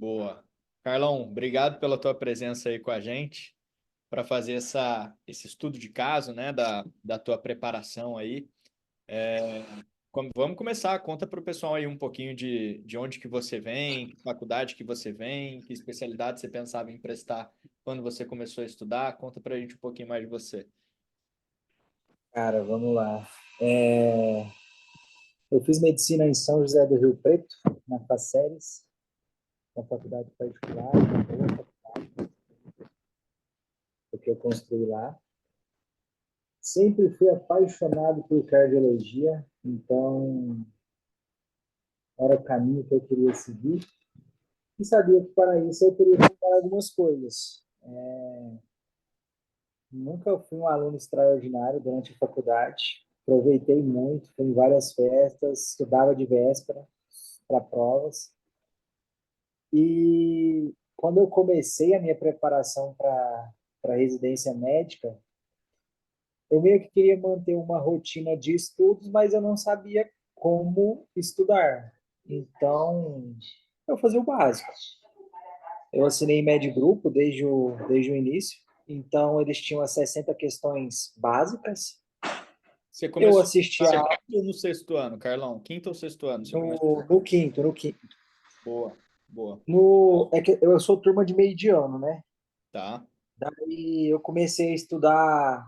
Boa. Carlão, obrigado pela tua presença aí com a gente para fazer esse estudo de caso, né, da tua preparação aí. Vamos começar. Conta para o pessoal aí um pouquinho de onde que você vem, que faculdade que você vem, que especialidade você pensava em prestar quando você começou a estudar. Conta para a gente um pouquinho mais de você. Cara, vamos lá. Eu fiz medicina em São José do Rio Preto, na Faceres, uma faculdade particular, uma boa faculdade, porque eu construí lá. Sempre fui apaixonado por cardiologia, então era o caminho que eu queria seguir. E sabia que para isso eu teria que mudar algumas coisas. Nunca fui um aluno extraordinário durante a faculdade. Aproveitei muito, fui em várias festas, estudava de véspera para provas. E quando eu comecei a minha preparação para residência médica, eu meio que queria manter uma rotina de estudos, mas eu não sabia como estudar. Então, eu fazia o básico. Eu assinei Med Grupo desde o início. Então, eles tinham as 60 questões básicas. Você Eu começou no assistia quinto ou no sexto ano, Carlão? Quinto ou sexto ano você começou? no quinto, no quinto. Boa, boa. É que eu sou turma de meio de ano, né? Tá, Daí eu comecei a estudar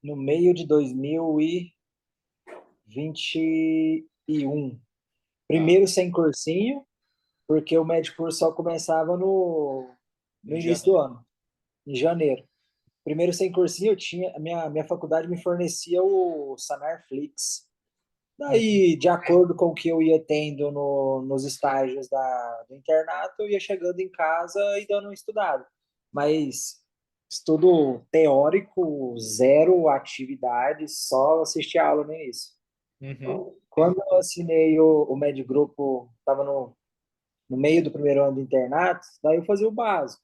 no meio de 2021. tá. Primeiro sem cursinho, porque o médico só começava no Em início do janeiro. ano, em janeiro. Primeiro sem cursinho, eu tinha, a minha faculdade me fornecia o Sanarflix. Uhum. Daí, de acordo com o que eu ia tendo nos estágios do internato, eu ia chegando em casa e dando uma estudada. Mas estudo teórico, zero atividade, só assistir aula no início. Uhum. Quando eu assinei o Med Grupo, estava no meio do primeiro ano do internato, daí eu fazia o básico.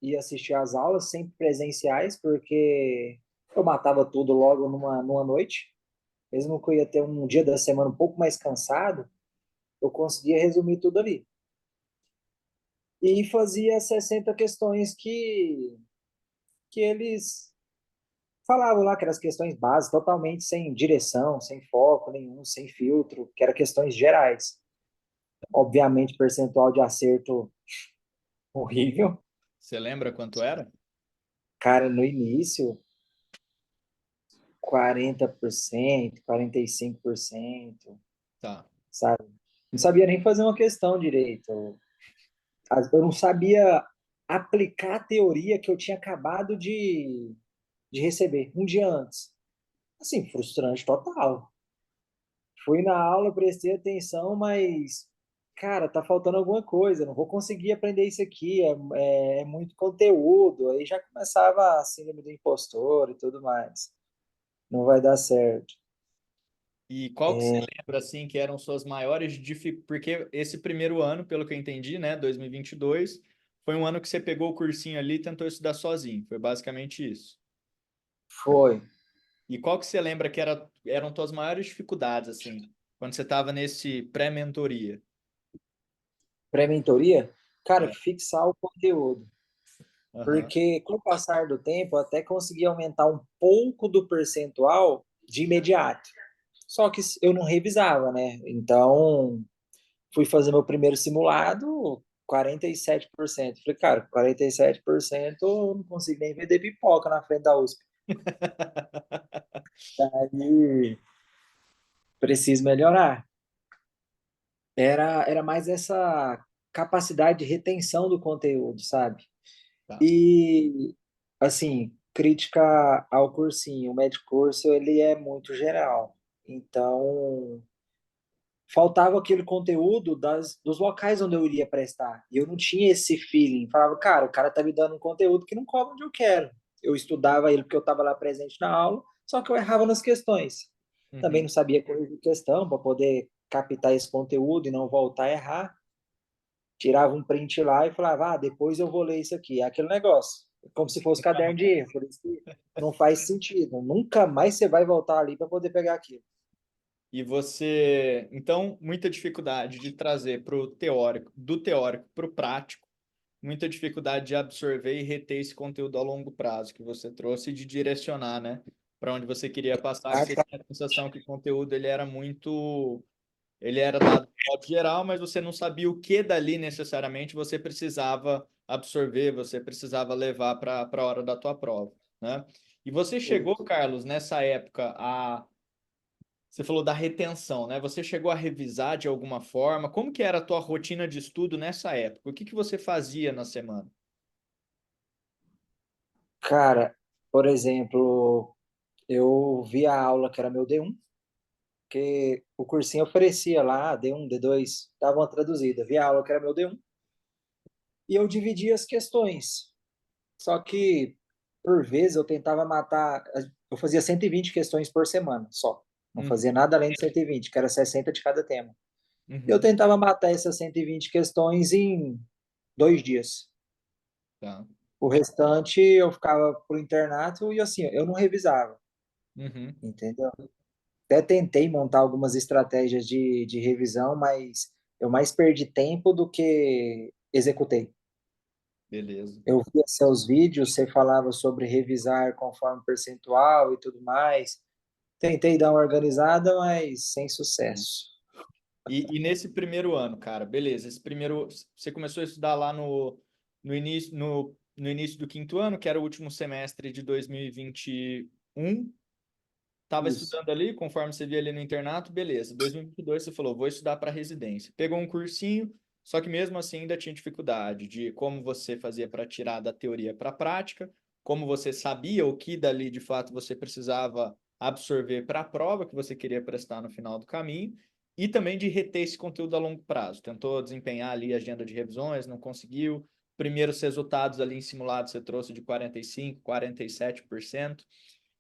Ia assistir às aulas, sempre presenciais, porque eu matava tudo logo numa noite. Mesmo que eu ia ter um dia da semana um pouco mais cansado, eu conseguia resumir tudo ali. E fazia 60 questões que eles falavam lá, que eram as questões básicas, totalmente sem direção, sem foco nenhum, sem filtro, que eram questões gerais. Obviamente, percentual de acerto horrível. Você lembra quanto era? Cara, no início, 40%, 45%, Tá. sabe? Não sabia nem fazer uma questão direito. Eu não sabia aplicar a teoria que eu tinha acabado de receber um dia antes. Assim, frustrante total. Fui na aula, prestei atenção, mas, cara, tá faltando alguma coisa. Não vou conseguir aprender isso aqui. É muito conteúdo. Aí já começava a síndrome do impostor e tudo mais. Não vai dar certo. E qual que você lembra, assim, que eram suas maiores dificuldades? Porque esse primeiro ano, pelo que eu entendi, né, 2022, foi um ano que você pegou o cursinho ali e tentou estudar sozinho. Foi basicamente isso. Foi. E qual que você lembra que eram suas maiores dificuldades, assim, quando você estava nesse pré-mentoria? Pré-mentoria, cara, É. fixar o conteúdo. Aham. Porque com o passar do tempo, eu até consegui aumentar um pouco do percentual de imediato. Só que eu não revisava, né? Então, fui fazer meu primeiro simulado, 47%. Falei, cara, 47% eu não consigo nem vender pipoca na frente da USP. Aí, preciso melhorar. Era mais essa capacidade de retenção do conteúdo, sabe? Tá. E, assim, crítica ao cursinho. O médico curso, ele é muito geral. Então, faltava aquele conteúdo dos locais onde eu iria prestar. E eu não tinha esse feeling. Falava, cara, o cara tá me dando um conteúdo que não cobra onde eu quero. Eu estudava ele porque eu estava lá presente na aula, só que eu errava nas questões. Também Uhum. não sabia corrigir questão para poder captar esse conteúdo e não voltar a errar. Tirava um print lá e falava, depois eu vou ler isso aqui. É aquele negócio. Como se fosse caderno de erro. Por isso que não faz sentido. Nunca mais você vai voltar ali para poder pegar aquilo. E você, então, muita dificuldade de trazer para o teórico, do teórico para o prático, muita dificuldade de absorver e reter esse conteúdo a longo prazo que você trouxe e de direcionar, né, para onde você queria passar, que você tinha a sensação que o conteúdo ele era dado de modo geral, mas você não sabia o que dali necessariamente você precisava absorver, você precisava levar para a hora da tua prova, né? E você chegou, Carlos, nessa época a você falou da retenção, né? Você chegou a revisar de alguma forma? Como que era a tua rotina de estudo nessa época? O que que você fazia na semana? Cara, por exemplo, eu vi a aula que era meu D1, que o cursinho oferecia lá, D1, D2, dava uma traduzida. Vi a aula que era meu D1 e eu dividia as questões. Só que, por vezes, eu tentava matar. Eu fazia 120 questões por semana só. Não Uhum, fazia nada além de 120, que era 60 de cada tema. Eu uhum, tentava matar essas 120 questões em 2 dias. tá. O restante eu ficava pro internato e assim, eu não revisava, Uhum, entendeu? Até tentei montar algumas estratégias de revisão, mas eu mais perdi tempo do que executei. beleza. Eu via seus vídeos, você falava sobre revisar conforme percentual e tudo mais. Tentei dar uma organizada, mas sem sucesso. E nesse primeiro ano, cara, beleza. Esse primeiro, você começou a estudar lá no início do quinto ano, que era o último semestre de 2021. Tava Isso. estudando ali, conforme você via ali no internato, beleza. 2022 você falou, vou estudar para residência. Pegou um cursinho, só que mesmo assim ainda tinha dificuldade de como você fazia para tirar da teoria para a prática, como você sabia o que dali de fato você precisava absorver para a prova que você queria prestar no final do caminho, e também de reter esse conteúdo a longo prazo. Tentou desempenhar ali a agenda de revisões, não conseguiu. Primeiros resultados ali em simulado você trouxe de 45, 47%.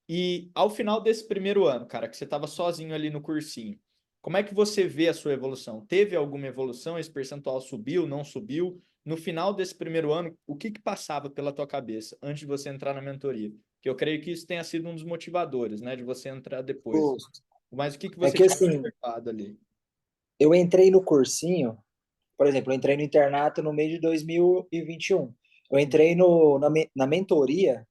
E ao final desse primeiro ano, cara, que você estava sozinho ali no cursinho, como é que você vê a sua evolução? Teve alguma evolução? Esse percentual subiu, não subiu? No final desse primeiro ano, o que que passava pela tua cabeça antes de você entrar na mentoria? Que eu creio que isso tenha sido um dos motivadores, né, de você entrar depois. Mas o que que É você que tinha assim, observado ali? eu entrei no cursinho, por exemplo, eu entrei no internato no mês de 2021. Eu entrei na mentoria,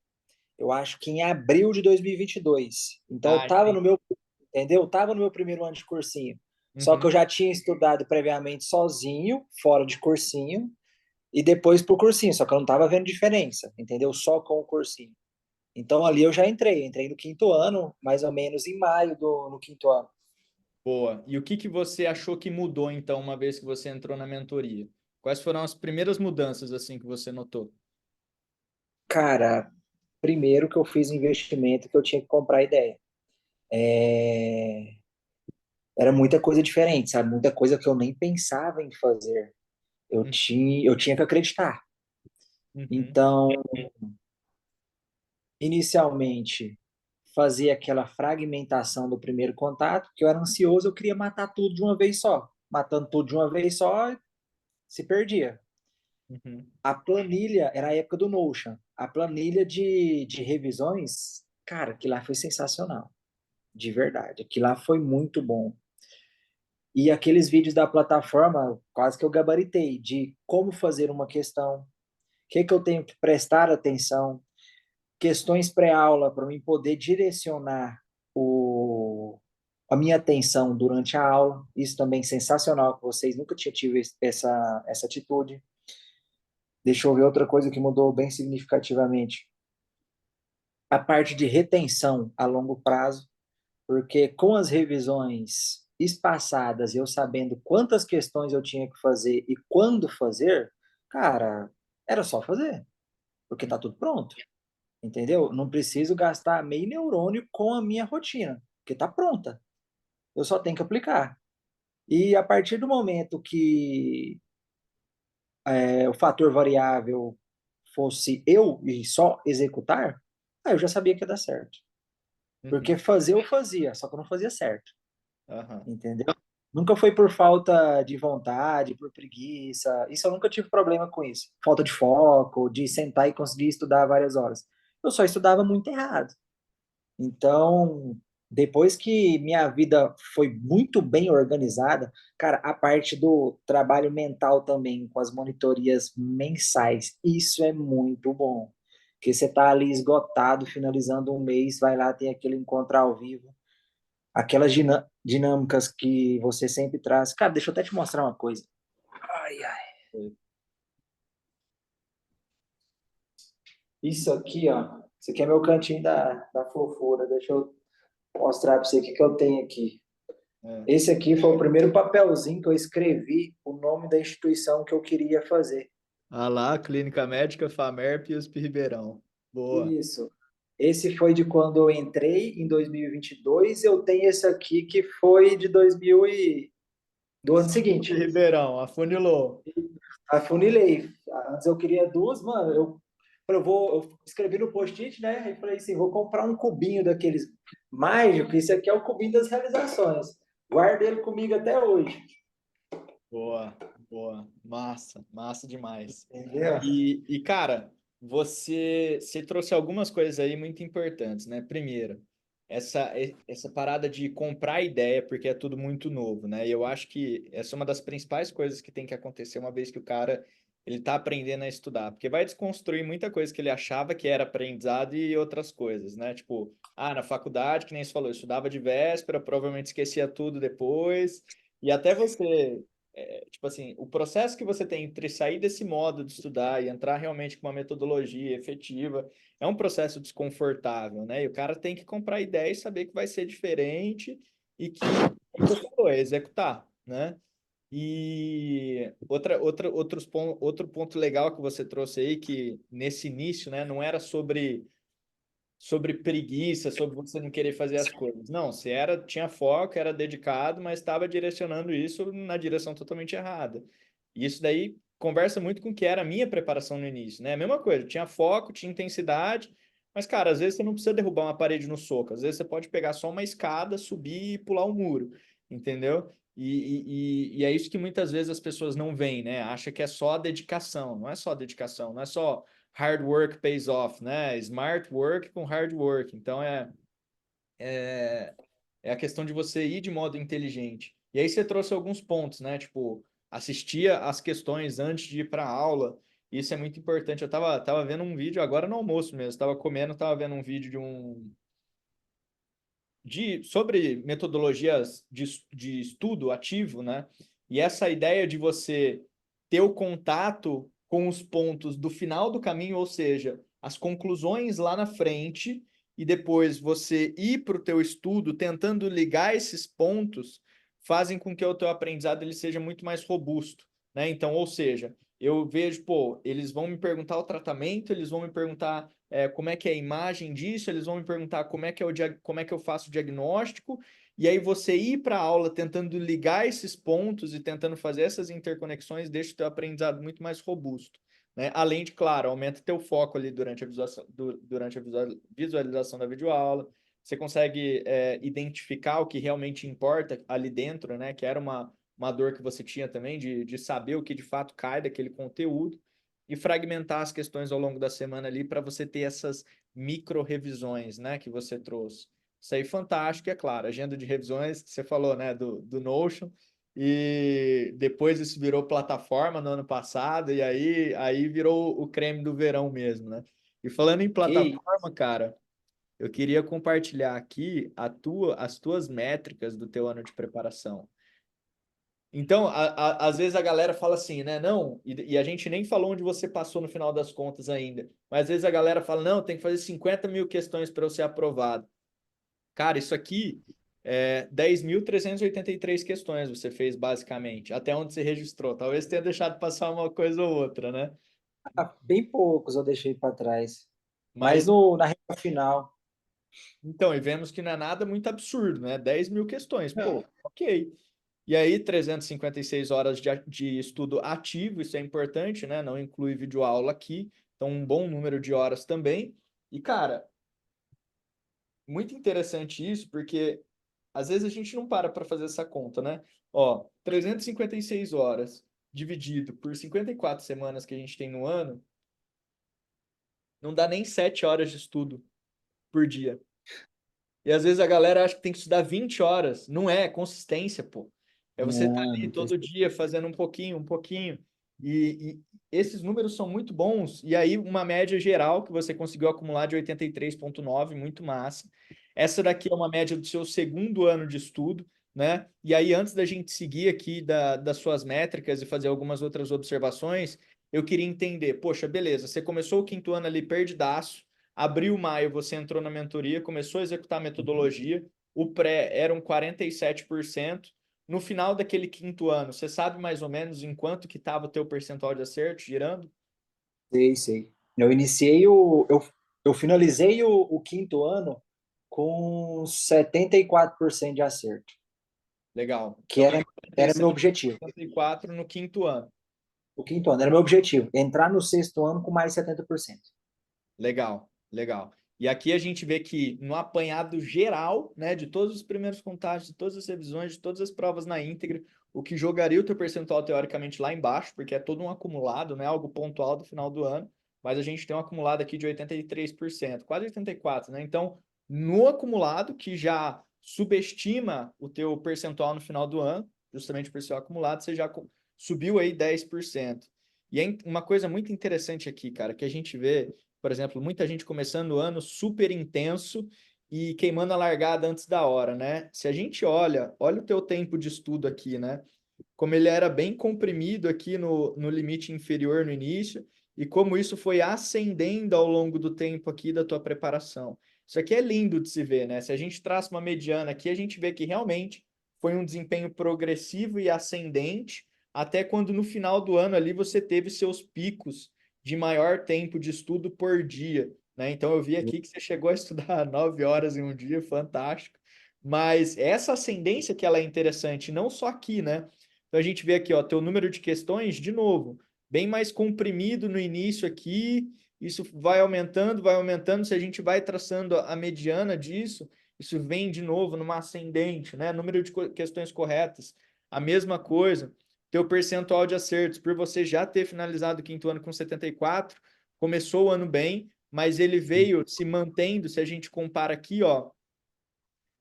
eu acho que em abril de 2022. Então eu Ah, estava entendi. no meu, entendeu? Eu estava no meu primeiro ano de cursinho. Só que eu Uhum. já tinha estudado previamente sozinho, fora de cursinho, e depois pro cursinho, só que eu não estava vendo diferença, entendeu? Só com o cursinho. Então ali eu já entrei no quinto ano, mais ou menos em maio do no quinto ano. Boa. E o que que você achou que mudou, então, uma vez que você entrou na mentoria? Quais foram as primeiras mudanças, assim, que você notou? Cara, primeiro que eu fiz um investimento que eu tinha que comprar ideia. É, era muita coisa diferente, sabe? Muita coisa que eu nem pensava em fazer. Eu tinha que acreditar. Uhum. Então, inicialmente, fazia aquela fragmentação do primeiro contato, que eu era ansioso, eu queria matar tudo de uma vez só. Matando tudo de uma vez só, se perdia. Uhum. A planilha, era a época do Notion. A planilha de revisões, cara, que lá foi sensacional. De verdade. Aquilo lá foi muito bom. E aqueles vídeos da plataforma, quase que eu gabaritei, de como fazer uma questão, o que eu tenho que prestar atenção, questões pré-aula para mim poder direcionar a minha atenção durante a aula. Isso também é sensacional, que vocês nunca tinham tido essa atitude. Deixa eu ver outra coisa que mudou bem significativamente. A parte de retenção a longo prazo, porque com as revisões espaçadas, eu sabendo quantas questões eu tinha que fazer e quando fazer, cara, era só fazer, porque tá tudo pronto, entendeu? Não preciso gastar meio neurônio com a minha rotina, porque tá pronta. Eu só tenho que aplicar. E a partir do momento que o fator variável fosse eu e só executar, aí eu já sabia que ia dar certo. Uhum. Porque fazer eu fazia, só que eu não fazia certo. Aham. Entendeu? Nunca foi por falta de vontade, por preguiça. Isso eu nunca tive problema com isso. Falta de foco, de sentar e conseguir estudar várias horas. Eu só estudava muito errado. Então, depois que minha vida foi muito bem organizada, cara, a parte do trabalho mental também, com as monitorias mensais, isso é muito bom. Porque você tá ali esgotado, finalizando um mês, vai lá, tem aquele encontro ao vivo, aquelas dinâmicas que você sempre traz. Cara, deixa eu até te mostrar uma coisa. Ai, ai. Isso aqui, ó. Isso aqui é meu cantinho da fofura. Deixa eu mostrar para você o que que eu tenho aqui. É. Esse aqui foi o primeiro papelzinho que eu escrevi o nome da instituição que eu queria fazer. Ah lá, Clínica Médica Famerp e USP Ribeirão. Boa. Isso. Esse foi de quando eu entrei em 2022. Eu tenho esse aqui que foi de 2000 e do ano USP seguinte. Ribeirão, afunilou. Afunilei. Antes eu queria duas, mano. Eu escrevi no post-it, né? Aí falei assim: vou comprar um cubinho daqueles mágicos. Esse aqui é o cubinho das realizações. Guardo ele comigo até hoje. Boa, boa. Massa, massa demais. Entendeu? Cara, você trouxe algumas coisas aí muito importantes, né? Primeiro, essa parada de comprar ideia, porque é tudo muito novo, né? E eu acho que essa é uma das principais coisas que tem que acontecer uma vez que o cara ele tá aprendendo a estudar, porque vai desconstruir muita coisa que ele achava que era aprendizado e outras coisas, né? Tipo, na faculdade, que nem você falou, eu estudava de véspera, provavelmente esquecia tudo depois, e até você tipo assim, o processo que você tem entre sair desse modo de estudar e entrar realmente com uma metodologia efetiva é um processo desconfortável, né? E o cara tem que comprar ideia e saber que vai ser diferente e que, como você falou, é executar, né? E outro ponto legal que você trouxe aí, que nesse início, né, não era sobre preguiça, sobre você não querer fazer as coisas. Não, você tinha foco, era dedicado, mas estava direcionando isso na direção totalmente errada. E isso daí conversa muito com o que era a minha preparação no início, né? A mesma coisa, tinha foco, tinha intensidade, mas, cara, às vezes você não precisa derrubar uma parede no soco, às vezes você pode pegar só uma escada, subir e pular um muro, entendeu? E é isso que muitas vezes as pessoas não veem, né? Acha que é só dedicação, não é só dedicação, não é só hard work pays off, né? Smart work com hard work. Então é, é a questão de você ir de modo inteligente. E aí você trouxe alguns pontos, né? Tipo, assistia as questões antes de ir para a aula. Isso é muito importante. Eu tava vendo um vídeo agora no almoço mesmo. Tava comendo, tava vendo um vídeo sobre metodologias de estudo ativo, né? E essa ideia de você ter o contato com os pontos do final do caminho, ou seja, as conclusões lá na frente, e depois você ir para o teu estudo tentando ligar esses pontos, fazem com que o teu aprendizado ele seja muito mais robusto, né? Então, ou seja, eu vejo, pô, eles vão me perguntar o tratamento, eles vão me perguntar como é que é a imagem disso, eles vão me perguntar como é que eu faço o diagnóstico, e aí você ir para a aula tentando ligar esses pontos e tentando fazer essas interconexões deixa o teu aprendizado muito mais robusto. Né? Além de, claro, aumenta teu foco ali durante a visualização da videoaula, você consegue identificar o que realmente importa ali dentro, né? Que era uma dor que você tinha também, de saber o que de fato cai daquele conteúdo e fragmentar as questões ao longo da semana ali para você ter essas micro revisões, né, que você trouxe. Isso aí fantástico, é claro. Agenda de revisões, que você falou, né, do Notion, e depois isso virou plataforma no ano passado, e aí virou o creme do verão mesmo, né? E falando em Que plataforma, cara, eu queria compartilhar aqui as tuas métricas do teu ano de preparação. Então, às vezes a galera fala assim, né? Não, e a gente nem falou onde você passou no final das contas ainda. Mas às vezes a galera fala, não, tem que fazer 50 mil questões para eu ser aprovado. Cara, isso aqui é 10.383 questões você fez basicamente, até onde você registrou. Talvez tenha deixado passar uma coisa ou outra, né? bem poucos eu deixei para trás. Mas Mas, no, na reta final. então, e vemos que não é nada muito absurdo, né? 10 mil questões, Não. pô, ok. E aí, 356 horas de estudo ativo, isso é importante, né? Não inclui videoaula aqui, então um bom número de horas também. E, cara, muito interessante isso, porque às vezes a gente não para fazer essa conta, né? Ó, 356 horas dividido por 54 semanas que a gente tem no ano, não dá nem 7 horas de estudo por dia. E às vezes a galera acha que tem que estudar 20 horas. Não é, é consistência, pô. É você estar Não, ali não todo dia fazendo um pouquinho, um pouquinho. E esses números são muito bons. E aí, uma média geral que você conseguiu acumular de 83,9, muito massa. Essa daqui é uma média do seu segundo ano de estudo, né? E aí, antes da gente seguir aqui das suas métricas e fazer algumas outras observações, eu queria entender, poxa, beleza, você começou o quinto ano ali perdidaço, abril, maio, você entrou na mentoria, começou a executar a metodologia, o pré era um 47%. No final daquele quinto ano, você sabe mais ou menos em quanto que estava o teu percentual de acerto girando? sei, sei. Eu finalizei o quinto ano com 74% de acerto, Legal. que Então, era meu 47, objetivo. 74 no quinto ano. O quinto ano era meu objetivo, entrar no sexto ano com mais 70%. Legal, legal. E aqui a gente vê que no apanhado geral, né, de todos os primeiros contágios, de todas as revisões, de todas as provas na íntegra, o que jogaria o teu percentual teoricamente lá embaixo, porque é todo um acumulado, né, algo pontual do final do ano, mas a gente tem um acumulado aqui de 83%, quase 84%, né? Então, no acumulado, que já subestima o teu percentual no final do ano, justamente por ser acumulado, você já subiu aí 10%. E é uma coisa muito interessante aqui, cara, que a gente vê, por exemplo, muita gente começando o ano super intenso e queimando a largada antes da hora, né? Se a gente olha o teu tempo de estudo aqui, né? Como ele era bem comprimido aqui no limite inferior no início e como isso foi ascendendo ao longo do tempo aqui da tua preparação. Isso aqui é lindo de se ver, né? Se a gente traça uma mediana aqui, a gente vê que realmente foi um desempenho progressivo e ascendente, até quando no final do ano ali você teve seus picos de maior tempo de estudo por dia, né? Então eu vi aqui que você chegou a estudar 9 horas em um dia, fantástico. Mas essa ascendência que ela é interessante, não só aqui, né? Então a gente vê aqui, ó, teu número de questões, de novo, bem mais comprimido no início aqui, isso vai aumentando, se a gente vai traçando a mediana disso, isso vem de novo numa ascendente, né? Número de questões corretas, a mesma coisa. Teu percentual de acertos, por você já ter finalizado o quinto ano com 74, começou o ano bem, mas ele veio se mantendo, se a gente compara aqui, ó,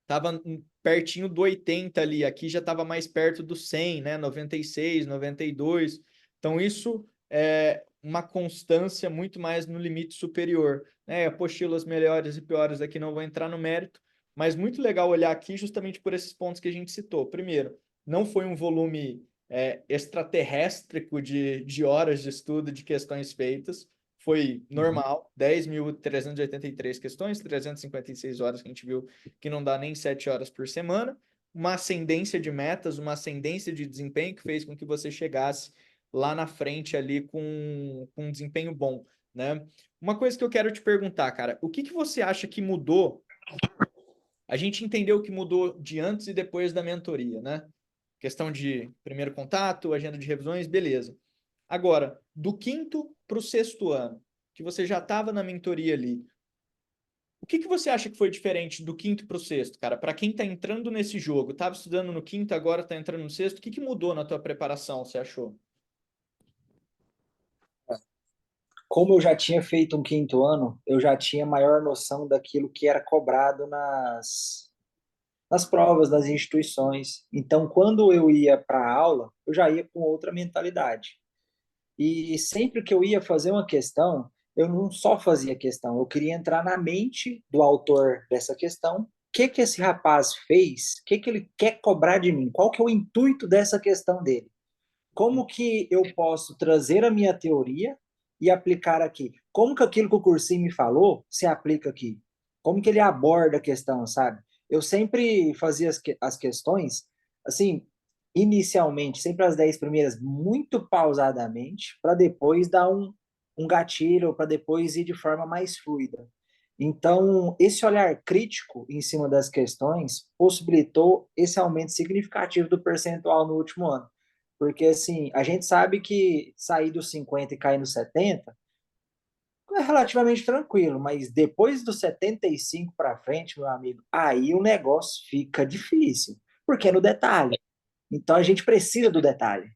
tava pertinho do 80 ali, aqui já estava mais perto do 100, né? 96, 92. Então isso é uma constância muito mais no limite superior, né? Apostilas melhores e piores aqui não vou entrar no mérito, mas muito legal olhar aqui justamente por esses pontos que a gente citou. Primeiro, não foi um volume extraterréstrico de horas de estudo de questões feitas, foi Uhum. normal, 10.383 questões, 356 horas que a gente viu que não dá nem 7 horas por semana, uma ascendência de metas, uma ascendência de desempenho que fez com que você chegasse lá na frente ali com um desempenho bom, né? Uma coisa que eu quero te perguntar, cara, o que que você acha que mudou? A gente entendeu o que mudou de antes e depois da mentoria, né? Questão de primeiro contato, agenda de revisões, beleza. Agora, do quinto para o sexto ano, que você já estava na mentoria ali, o que que você acha que foi diferente do quinto para o sexto, cara? Para quem está entrando nesse jogo, estava estudando no quinto, agora está entrando no sexto, o que que mudou na tua preparação, você achou? Como eu já tinha feito um quinto ano, eu já tinha maior noção daquilo que era cobrado nas provas das instituições. Então, quando eu ia para a aula, eu já ia com outra mentalidade. E sempre que eu ia fazer uma questão, eu não só fazia questão, eu queria entrar na mente do autor dessa questão. O que que esse rapaz fez? O que que ele quer cobrar de mim? Qual que é o intuito dessa questão dele? Como que eu posso trazer a minha teoria e aplicar aqui? Como que aquilo que o cursinho me falou se aplica aqui? Como que ele aborda a questão, sabe? Eu sempre fazia as questões, assim, inicialmente, sempre as 10 primeiras, muito pausadamente, para depois dar um gatilho, para depois ir de forma mais fluida. Então, esse olhar crítico em cima das questões possibilitou esse aumento significativo do percentual no último ano. Porque, assim, a gente sabe que sair dos 50 e cair nos 70 é relativamente tranquilo, mas depois dos 75 para frente, meu amigo, aí o negócio fica difícil, porque é no detalhe. Então a gente precisa do detalhe.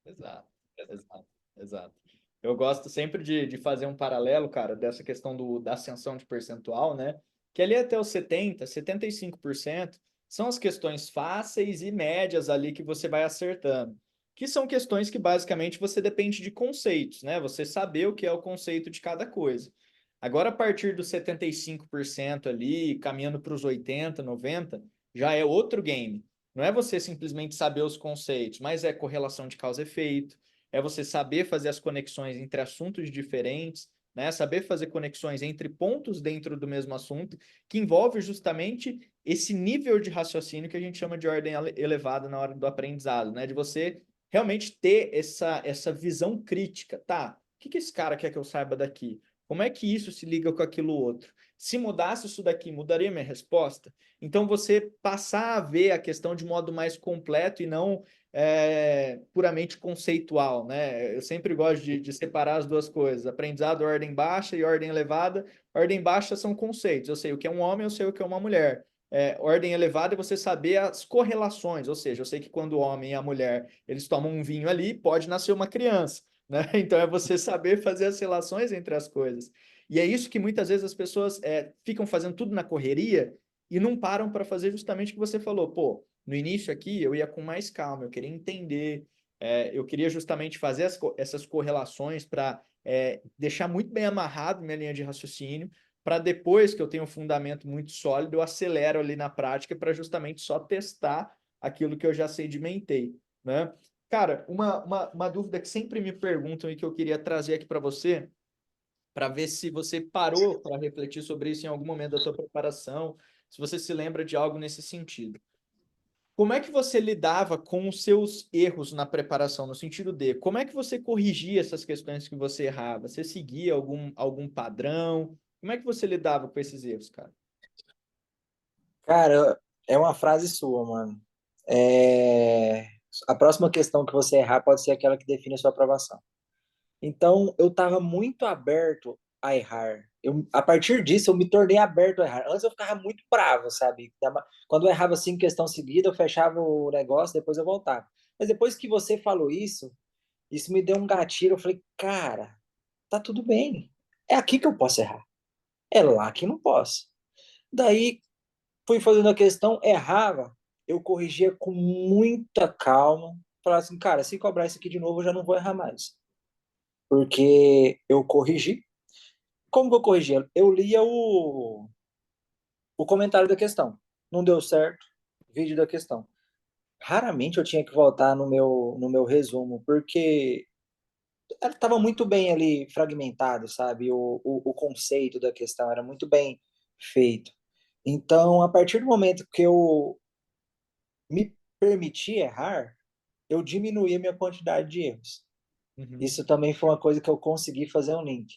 Exato, exato, exato. Eu gosto sempre de fazer um paralelo, cara, dessa questão da ascensão de percentual, né? que ali até os 70, 75% são as questões fáceis e médias ali que você vai acertando, que são questões que basicamente você depende de conceitos, né? Você saber o que é o conceito de cada coisa. Agora, a partir dos 75% ali, caminhando para os 80, 90, já é outro game. Não é você simplesmente saber os conceitos, mas é correlação de causa e efeito, é você saber fazer as conexões entre assuntos diferentes, né? Saber fazer conexões entre pontos dentro do mesmo assunto, que envolve justamente esse nível de raciocínio que a gente chama de ordem elevada na hora do aprendizado, né? De você realmente ter essa visão crítica. Tá, o que esse cara quer que eu saiba daqui? Como é que isso se liga com aquilo outro? Se mudasse isso daqui, mudaria minha resposta? Então, você passar a ver a questão de modo mais completo e não puramente conceitual, né? Eu sempre gosto de separar as duas coisas. Aprendizado, ordem baixa e ordem elevada. Ordem baixa são conceitos. Eu sei o que é um homem, eu sei o que é uma mulher. Ordem elevada é você saber as correlações, ou seja, eu sei que quando o homem e a mulher eles tomam um vinho ali, pode nascer uma criança, né? Então é você saber fazer as relações entre as coisas. E é isso que muitas vezes as pessoas ficam fazendo tudo na correria e não param para fazer justamente o que você falou. Pô, no início aqui eu ia com mais calma, eu queria entender, eu queria justamente fazer essas correlações para deixar muito bem amarrado minha linha de raciocínio, para depois que eu tenho um fundamento muito sólido, eu acelero ali na prática para justamente só testar aquilo que eu já sedimentei, né? Cara, uma dúvida que sempre me perguntam e que eu queria trazer aqui para você, para ver se você parou para refletir sobre isso em algum momento da tua preparação, se você se lembra de algo nesse sentido. Como é que você lidava com os seus erros na preparação, no sentido de como é que você corrigia essas questões que você errava? Você seguia algum padrão? Como é que você lidava com esses erros, cara? Cara, é uma frase sua, mano. É... A próxima questão que você errar pode ser aquela que define a sua aprovação. Então, eu estava muito aberto a errar. A partir disso, eu me tornei aberto a errar. Antes eu ficava muito bravo, sabe? Quando eu errava 5 questões seguidas, eu fechava o negócio, depois eu voltava. Mas depois que você falou isso me deu um gatilho. Eu falei, cara, tá tudo bem. É aqui que eu posso errar. É lá que não posso. Daí, fui fazendo a questão, errava, eu corrigia com muita calma. Falava assim, cara, se cobrar isso aqui de novo, eu já não vou errar mais. Porque eu corrigi. Como que eu corrigia? Eu lia o comentário da questão. Não deu certo, vídeo da questão. Raramente eu tinha que voltar no meu resumo, porque ela estava muito bem ali fragmentado, sabe? O conceito da questão era muito bem feito. Então, a partir do momento que eu me permiti errar, eu diminuí a minha quantidade de erros. Uhum. Isso também foi uma coisa que eu consegui fazer um link.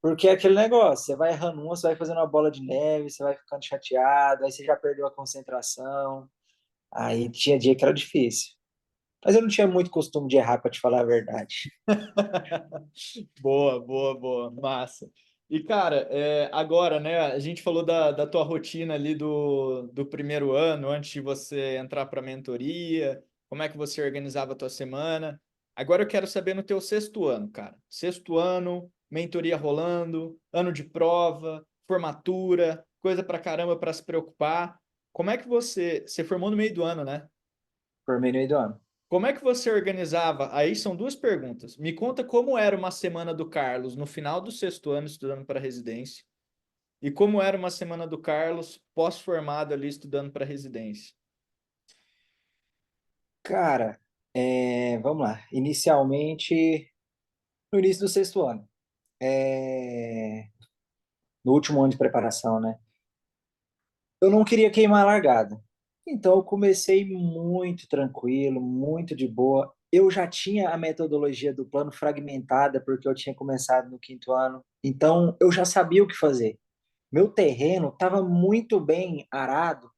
Porque é aquele negócio, você vai errando uma, você vai fazendo uma bola de neve, você vai ficando chateado, aí você já perdeu a concentração. Aí tinha dia que era difícil. Mas eu não tinha muito costume de errar, para te falar a verdade. Boa, boa, boa, massa. E, cara, agora, né, a gente falou da tua rotina ali do primeiro ano, antes de você entrar para a mentoria, como é que você organizava a tua semana. Agora eu quero saber no teu sexto ano, cara. Sexto ano, mentoria rolando, ano de prova, formatura, coisa pra caramba para se preocupar. Como é que você formou no meio do ano, né? Por meio do ano. Como é que você organizava? Aí são duas perguntas. Me conta como era uma semana do Carlos no final do sexto ano estudando para residência e como era uma semana do Carlos pós-formado ali estudando para residência. Cara, vamos lá. Inicialmente, no início do sexto ano. No último ano de preparação, né? Eu não queria queimar a largada. Então, eu comecei muito tranquilo, muito de boa. Eu já tinha a metodologia do plano fragmentada, porque eu tinha começado no quinto ano. Então, eu já sabia o que fazer. Meu terreno estava muito bem arado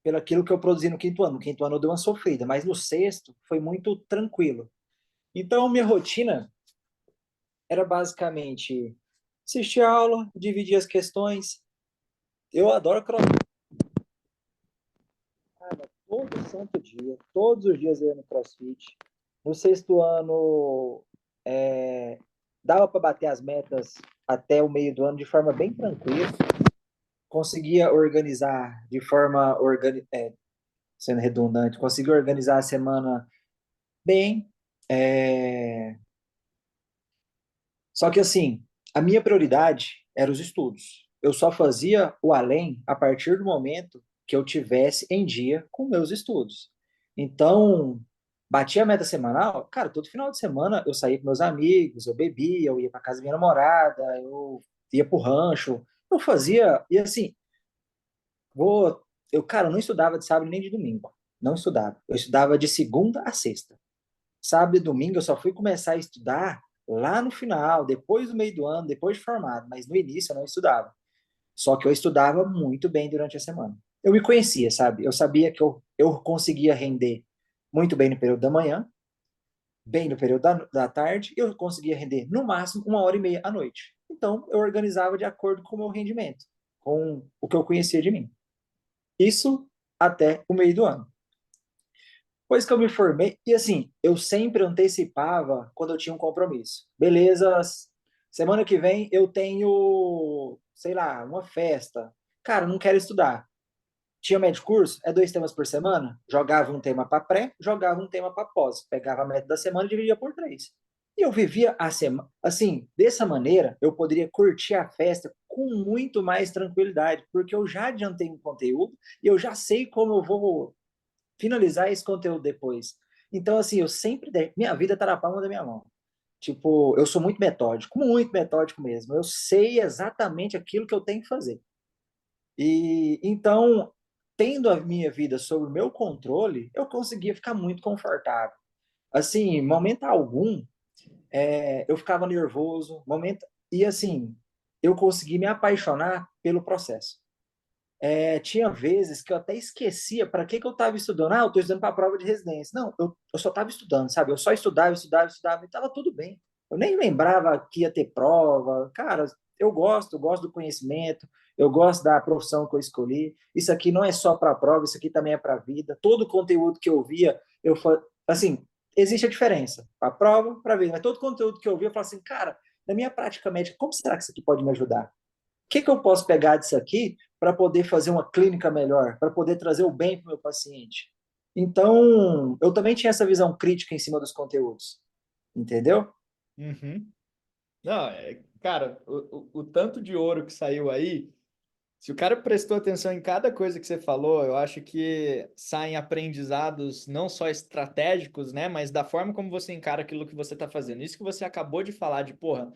pelo aquilo que eu produzi no quinto ano. No quinto ano eu dei uma sofrida, mas no sexto foi muito tranquilo. Então, minha rotina era basicamente assistir a aula, dividir as questões. Eu adoro todo santo dia, todos os dias eu ia no CrossFit. No sexto ano, dava para bater as metas até o meio do ano de forma bem tranquila. conseguia organizar de forma, sendo redundante, conseguia organizar a semana bem. É, Só que assim, a minha prioridade era os estudos. Eu só fazia o além a partir do momento que eu tivesse em dia com meus estudos. Então, batia a meta semanal, cara, todo final de semana eu saía com meus amigos, eu bebia, eu ia para casa da minha namorada, eu ia pro rancho, eu fazia, e assim, cara, eu não estudava de sábado nem de domingo, não estudava. Eu estudava de segunda a sexta. Sábado e domingo eu só fui começar a estudar lá no final, depois do meio do ano, depois de formado, mas no início eu não estudava. Só que eu estudava muito bem durante a semana. Eu me conhecia, sabe? Eu sabia que eu conseguia render muito bem no período da manhã, bem no período da tarde, e eu conseguia render no máximo 1h30 à noite. Então eu organizava de acordo com o meu rendimento, com o que eu conhecia de mim. Isso até o meio do ano. Depois que eu me formei, e assim, eu sempre antecipava quando eu tinha um compromisso. Beleza, semana que vem eu tenho, sei lá, uma festa. Cara, não quero estudar. Tinha médio curso, é 2 temas por semana. Jogava um tema para pré, jogava um tema para pós. Pegava a meta da semana e dividia por 3. E eu vivia a semana. Assim, dessa maneira, eu poderia curtir a festa com muito mais tranquilidade, porque eu já adiantei um conteúdo e eu já sei como eu vou finalizar esse conteúdo depois. Então, assim, eu sempre. Minha vida tá na palma da minha mão. Tipo, eu sou muito metódico mesmo. Eu sei exatamente aquilo que eu tenho que fazer. E então, tendo a minha vida sob o meu controle, eu conseguia ficar muito confortável. Assim, momento algum, eu ficava nervoso, momento. E assim, eu consegui me apaixonar pelo processo. Tinha vezes que eu até esquecia para que eu estava estudando. Ah, eu estou estudando para a prova de residência. Não, eu só estava estudando, sabe? Eu só estudava e estava tudo bem. Eu nem lembrava que ia ter prova. Cara, eu gosto do conhecimento, eu gosto da profissão que eu escolhi. Isso aqui não é só para a prova, isso aqui também é para a vida. Todo o conteúdo que eu via, assim, existe a diferença. Para a prova, para a vida. Mas todo o conteúdo que eu via, eu falava assim, cara, na minha prática médica, como será que isso aqui pode me ajudar? Que eu posso pegar disso aqui para poder fazer uma clínica melhor, para poder trazer o bem para o meu paciente? Então, eu também tinha essa visão crítica em cima dos conteúdos, entendeu? Uhum. Não, cara, o tanto de ouro que saiu aí, se o cara prestou atenção em cada coisa que você falou, eu acho que saem aprendizados não só estratégicos, né, mas da forma como você encara aquilo que você está fazendo. Isso que você acabou de falar de, porra,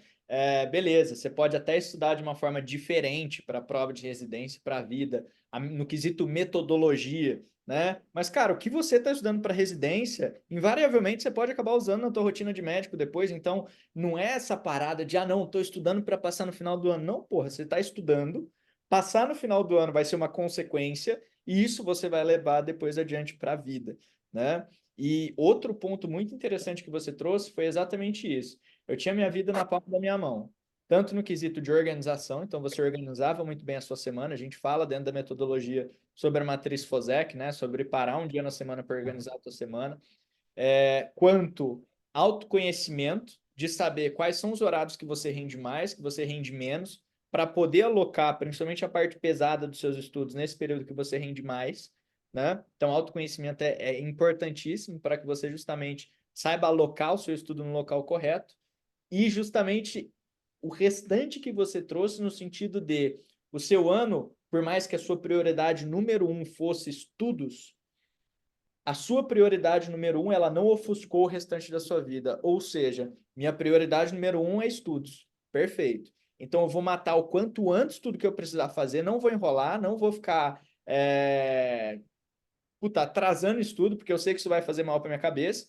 beleza, você pode até estudar de uma forma diferente para a prova de residência, para a vida, no quesito metodologia, né? Mas, cara, o que você está estudando para residência, invariavelmente você pode acabar usando na tua rotina de médico depois. Então, não é essa parada de, ah, não, estou estudando para passar no final do ano. Não, porra, você está estudando. Passar no final do ano vai ser uma consequência e isso você vai levar depois adiante para a vida, né? E outro ponto muito interessante que você trouxe foi exatamente isso. Eu tinha minha vida na palma da minha mão, tanto no quesito de organização, então você organizava muito bem a sua semana. A gente fala dentro da metodologia sobre a matriz FOSEC, né? Sobre parar um dia na semana para organizar a tua semana, quanto autoconhecimento de saber quais são os horários que você rende mais, que você rende menos, para poder alocar, principalmente a parte pesada dos seus estudos, nesse período que você rende mais, né? Então, autoconhecimento é importantíssimo para que você justamente saiba alocar o seu estudo no local correto e justamente o restante que você trouxe no sentido de o seu ano, por mais que a sua prioridade número um fosse estudos, a sua prioridade número um, ela não ofuscou o restante da sua vida. Ou seja, minha prioridade número um é estudos. Perfeito. Então eu vou matar o quanto antes tudo que eu precisar fazer, não vou enrolar, não vou ficar atrasando estudo, porque eu sei que isso vai fazer mal para minha cabeça.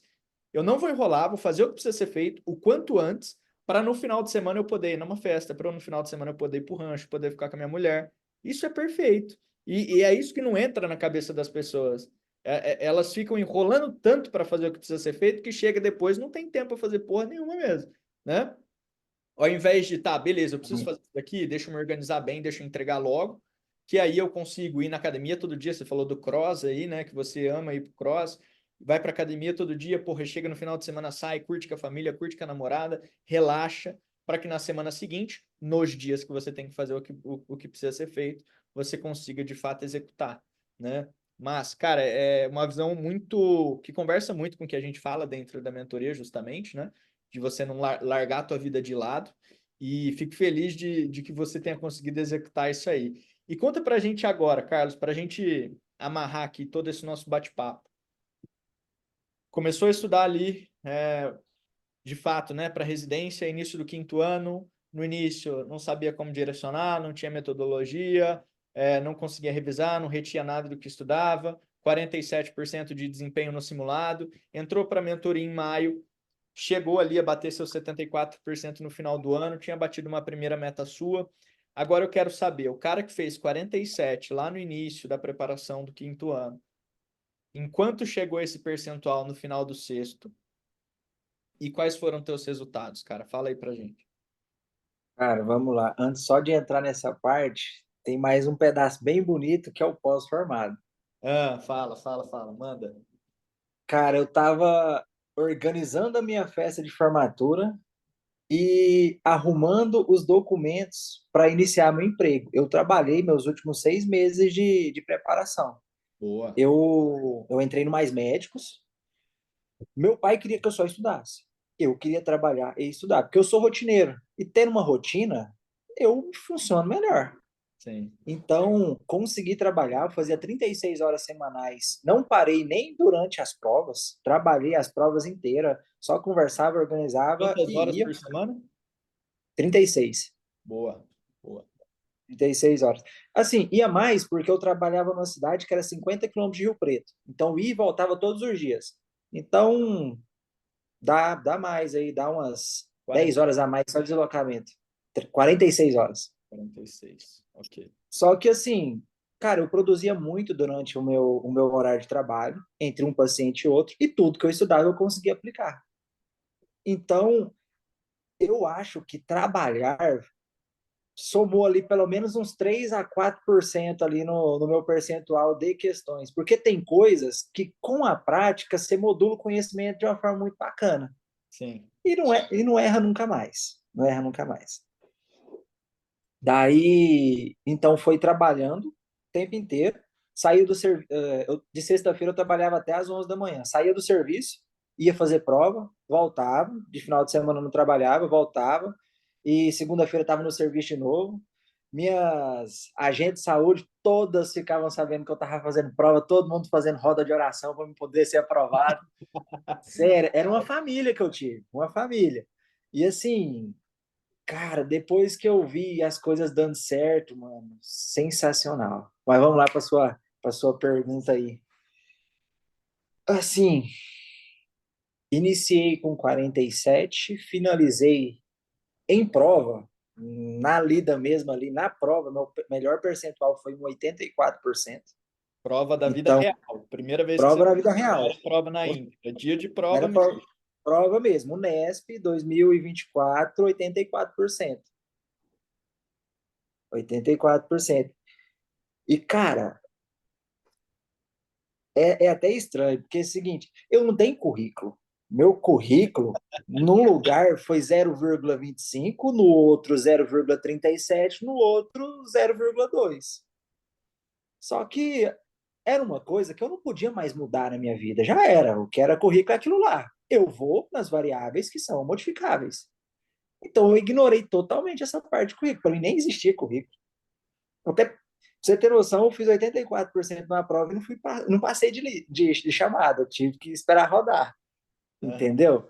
Eu não vou enrolar, vou fazer o que precisa ser feito o quanto antes, para no final de semana eu poder ir numa festa, para no final de semana eu poder ir pro rancho, poder ficar com a minha mulher. Isso é perfeito. E é isso que não entra na cabeça das pessoas. Elas ficam enrolando tanto para fazer o que precisa ser feito que chega depois não tem tempo para fazer porra nenhuma mesmo, né? Ao invés de, tá, beleza, eu preciso fazer isso daqui, deixa eu me organizar bem, deixa eu entregar logo, que aí eu consigo ir na academia todo dia. Você falou do cross aí, né? Que você ama ir pro cross, vai pra academia todo dia, porra, chega no final de semana, sai, curte com a família, curte com a namorada, relaxa, para que na semana seguinte, nos dias que você tem que fazer o que precisa ser feito, você consiga de fato executar, né? Mas, cara, é uma visão muito que conversa muito com o que a gente fala dentro da mentoria, justamente, né? De você não largar a tua vida de lado. E fico feliz de que você tenha conseguido executar isso aí. E conta pra gente agora, Carlos, pra gente amarrar aqui todo esse nosso bate-papo. Começou a estudar ali, de fato, né, para residência, início do quinto ano. No início, não sabia como direcionar, não tinha metodologia, não conseguia revisar, não retinha nada do que estudava. 47% de desempenho no simulado. Entrou para a mentoria em maio, chegou ali a bater seus 74% no final do ano, tinha batido uma primeira meta sua. Agora eu quero saber, o cara que fez 47 lá no início da preparação do quinto ano, enquanto chegou esse percentual no final do sexto, e quais foram teus resultados, cara? Fala aí pra gente. Cara, vamos lá. Antes só de entrar nessa parte, tem mais um pedaço bem bonito que é o pós-formado. Ah, fala, manda. Cara, eu tava organizando a minha festa de formatura e arrumando os documentos para iniciar meu emprego. Eu trabalhei meus últimos 6 meses de preparação. Boa. Eu entrei no Mais Médicos. Meu pai queria que eu só estudasse. Eu queria trabalhar e estudar, porque eu sou rotineiro. E tendo uma rotina, eu funciono melhor. Sim. Então, consegui trabalhar, eu fazia 36 horas semanais. Não parei nem durante as provas, trabalhei as provas inteiras, só conversava, organizava Quantas horas e ia. por semana? 36. Boa, boa. 36 horas. Assim, ia mais porque eu trabalhava numa cidade que era 50 quilômetros de Rio Preto. Então, ia e voltava todos os dias. Então, dá mais aí, dá umas 10 40, horas a mais só de deslocamento. 46 horas. 46. Ok. Só que assim, cara, eu produzia muito durante o meu horário de trabalho, entre um paciente e outro, e tudo que eu estudava eu conseguia aplicar. Então, eu acho que trabalhar somou ali pelo menos uns 3 a 4% ali no meu percentual de questões, porque tem coisas que com a prática você modula o conhecimento de uma forma muito bacana. Sim. E não erra nunca mais. Não erra nunca mais. Daí, então, foi trabalhando o tempo inteiro. Saiu do serviço. De sexta-feira eu trabalhava até às 11 da manhã. Saía do serviço, ia fazer prova, voltava. De final de semana não trabalhava, voltava. E segunda-feira estava no serviço de novo. Minhas agentes de saúde todas ficavam sabendo que eu estava fazendo prova, todo mundo fazendo roda de oração para poder ser aprovado. Sério, era uma família que eu tive, uma família. E assim, cara, depois que eu vi as coisas dando certo, mano, sensacional. Mas vamos lá para sua pergunta aí. Assim, iniciei com 47, finalizei em prova, na lida mesmo ali, na prova, meu melhor percentual foi um 84%. Prova da vida Então, real. Primeira vez que você prova na vida real. era prova na íntegra. Dia de prova Era mesmo. prova mesmo. Unesp 2024, 84%. 84%. E, cara, é até estranho, porque é o seguinte, eu não tenho currículo. Meu currículo, num lugar foi 0,25, no outro 0,37, no outro 0,2. Só que era uma coisa que eu não podia mais mudar na minha vida. Já era, o que era currículo é aquilo lá. Eu vou nas variáveis que são modificáveis. Então eu ignorei totalmente essa parte de currículo. Para mim nem existia currículo. Até pra você ter noção, eu fiz 84% na prova e não passei de chamada. Eu tive que esperar rodar, Aham. entendeu?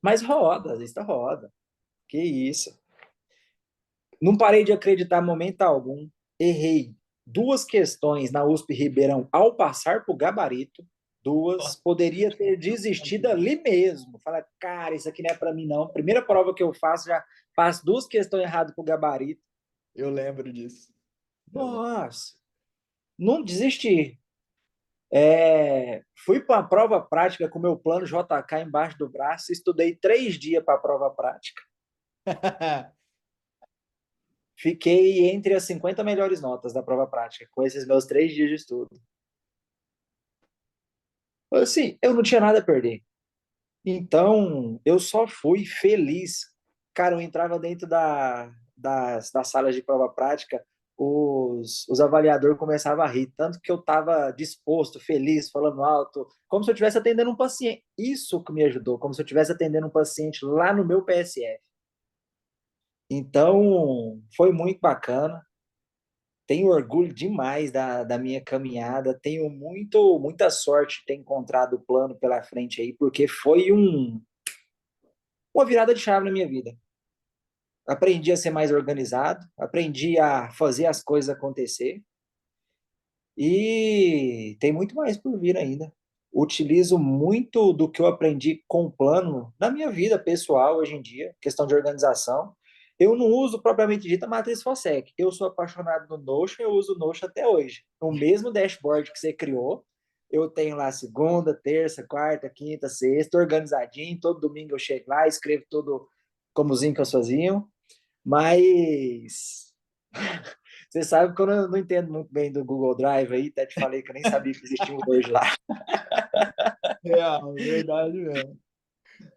Mas roda, às vezes tá roda. Que isso. Não parei de acreditar em momento algum. Errei duas questões na USP Ribeirão ao passar para o gabarito. Duas. Nossa, Poderia ter desistido ali mesmo. Falar, cara, isso aqui não é para mim, não. Primeira prova que eu faço, já faço duas questões erradas para o gabarito. eu lembro disso. Eu lembro. Nossa, não desisti. Fui para a prova prática com o meu plano JK embaixo do braço, estudei 3 dias para a prova prática. Fiquei entre as 50 melhores notas da prova prática, com esses meus 3 dias de estudo. Assim, eu não tinha nada a perder. Então, eu só fui feliz. Cara, eu entrava dentro das salas de prova prática, os avaliadores começavam a rir, tanto que eu estava disposto, feliz, falando alto, como se eu estivesse atendendo um paciente. Isso que me ajudou, como se eu estivesse atendendo um paciente lá no meu PSF. Então, foi muito bacana. Tenho orgulho demais da minha caminhada. Tenho muita sorte de ter encontrado o plano pela frente aí, porque foi uma virada de chave na minha vida. Aprendi a ser mais organizado, aprendi a fazer as coisas acontecer e tem muito mais por vir ainda. Utilizo muito do que eu aprendi com o plano na minha vida pessoal hoje em dia, questão de organização. Eu não uso propriamente dita matriz Fossec. Eu sou apaixonado no Notion, eu uso o Notion até hoje. No mesmo dashboard que você criou, eu tenho lá segunda, terça, quarta, quinta, sexta, organizadinho. Todo domingo eu chego lá, escrevo tudo como os Incas faziam. Mas você sabe que eu não entendo muito bem do Google Drive aí, até te falei que eu nem sabia que existia um Word lá. Real, verdade mesmo.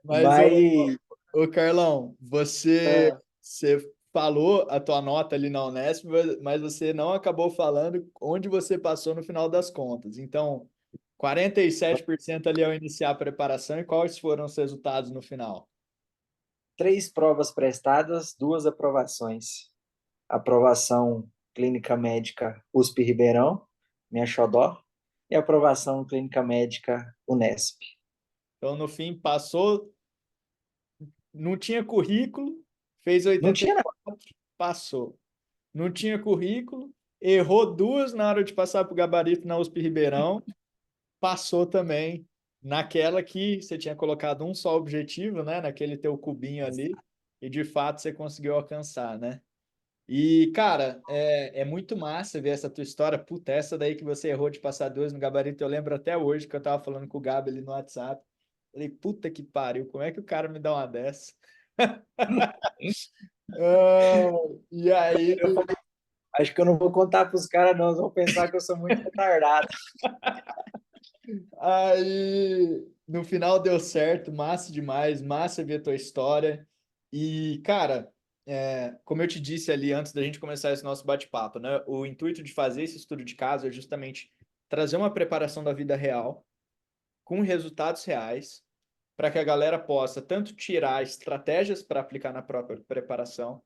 Mas, Mas ô Carlão, ah, você falou a tua nota ali na Unesp, mas você não acabou falando onde você passou no final das contas. Então, 47% ali ao iniciar a preparação e quais foram os resultados no final? 3 provas prestadas, 2 aprovações. Aprovação clínica médica USP Ribeirão, minha xodó, e aprovação clínica médica Unesp. Então, no fim, passou, não tinha currículo, fez Não tinha nada. 84, passou. Não tinha currículo, errou duas na hora de passar para o gabarito na USP Ribeirão, passou também naquela que você tinha colocado um só objetivo, né? Naquele teu cubinho ali, e de fato você conseguiu alcançar, né? E, cara, é muito massa ver essa tua história. Puta, essa daí que você errou de passar duas no gabarito, eu lembro até hoje que eu tava falando com o Gabi ali no WhatsApp. Falei, puta que pariu, como é que o cara me dá uma dessa? Ah, e aí, Eu falei, acho que eu não vou contar para os caras, não. Eles vão pensar que eu sou muito retardado. Aí, no final deu certo, massa demais, massa ver a tua história. E, cara, como eu te disse ali antes da gente começar esse nosso bate-papo, né? O intuito de fazer esse estudo de caso é justamente trazer uma preparação da vida real, com resultados reais, para que a galera possa tanto tirar estratégias para aplicar na própria preparação,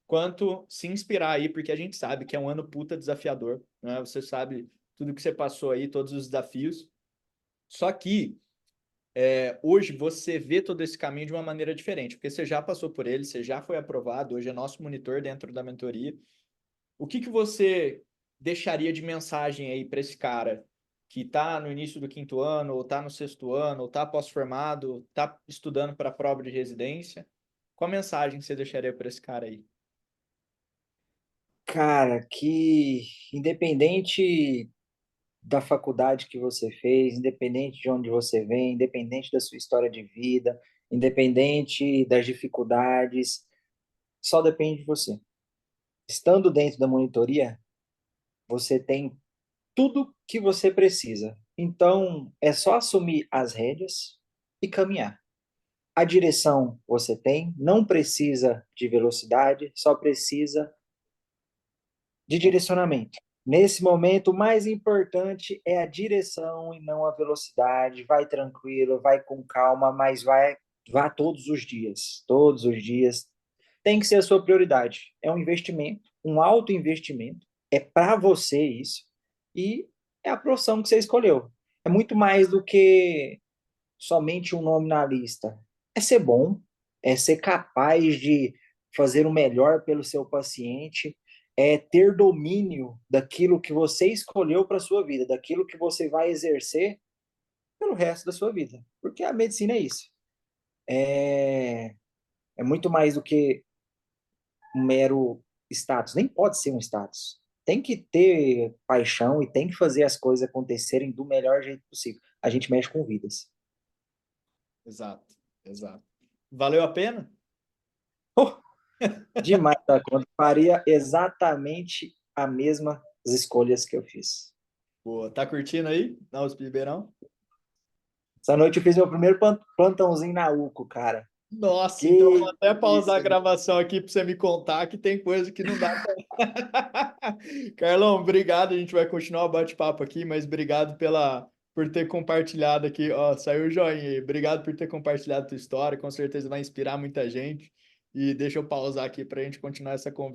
quanto se inspirar aí, porque a gente sabe que é um ano puta desafiador, né? Você sabe tudo que você passou aí, todos os desafios. Só que hoje você vê todo esse caminho de uma maneira diferente, porque você já passou por ele, você já foi aprovado, hoje é nosso monitor dentro da mentoria. O que que você deixaria de mensagem aí para esse cara que está no início do quinto ano, ou está no sexto ano, ou está pós-formado, está estudando para a prova de residência? Qual mensagem você deixaria para esse cara aí? Cara, que independente da faculdade que você fez, independente de onde você vem, independente da sua história de vida, independente das dificuldades, só depende de você. Estando dentro da monitoria, você tem tudo que você precisa. Então, é só assumir as rédeas e caminhar. A direção você tem, não precisa de velocidade, só precisa de direcionamento. Nesse momento, o mais importante é a direção e não a velocidade. Vai tranquilo, vai com calma, mas vá todos os dias. Todos os dias. Tem que ser a sua prioridade. É um investimento, um alto investimento. É para você isso. E é a profissão que você escolheu. É muito mais do que somente um nome na lista. É ser bom, é ser capaz de fazer o melhor pelo seu paciente, é ter domínio daquilo que você escolheu para a sua vida, daquilo que você vai exercer pelo resto da sua vida. Porque a medicina é isso. É, é muito mais do que um mero status. Nem pode ser um status. Tem que ter paixão e tem que fazer as coisas acontecerem do melhor jeito possível. A gente mexe com vidas. Exato, exato. Valeu a pena? Demais da conta. Faria exatamente a mesma escolhas que eu fiz. Pô, tá curtindo aí na USP Ribeirão? Essa noite eu fiz meu primeiro plantãozinho na UCO, cara. Nossa, então eu vou Que até pausar a isso, gente. gravação aqui para você me contar que tem coisa que não dá pra... Carlão, obrigado. A gente vai continuar o bate-papo aqui, mas obrigado por ter compartilhado aqui. Ó, saiu o joinha aí. Obrigado por ter compartilhado a tua história. Com certeza vai inspirar muita gente. E deixa eu pausar aqui para a gente continuar essa conversa.